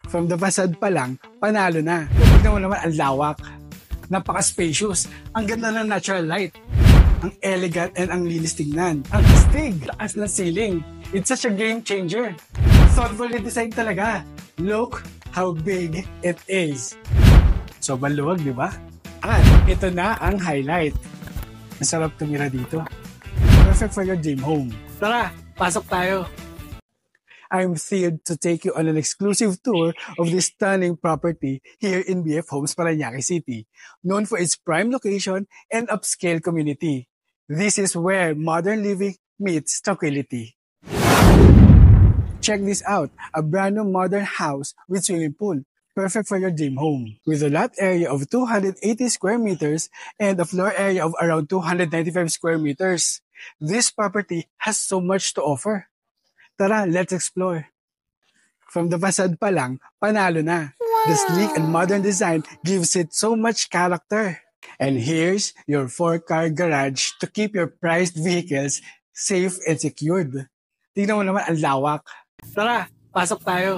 From the facade pa lang, panalo na. Tignan mo naman ang lawak. Napaka-spacious. Ang ganda ng natural light. Ang elegant and ang linis tingnan. Ang astig. Taas ng ceiling. It's such a game changer. Thoughtfully designed talaga. Look how big it is. So maluwag, di ba? At ito na ang highlight. Masarap tumira dito. Perfect for your dream home. Tara, pasok tayo. I'm thrilled to take you on an exclusive tour of this stunning property here in BF Homes, Parañaque City, known for its prime location and upscale community. This is where modern living meets tranquility. Check this out, a brand new modern house with swimming pool, perfect for your dream home. With a lot area of 280 square meters and a floor area of around 295 square meters, this property has so much to offer. Tara, let's explore. From the facade pa lang, panalo na. The sleek and modern design gives it so much character. And here's your 4-car garage to keep your prized vehicles safe and secured. Tingnan mo naman ang lawak. Tara, pasok tayo.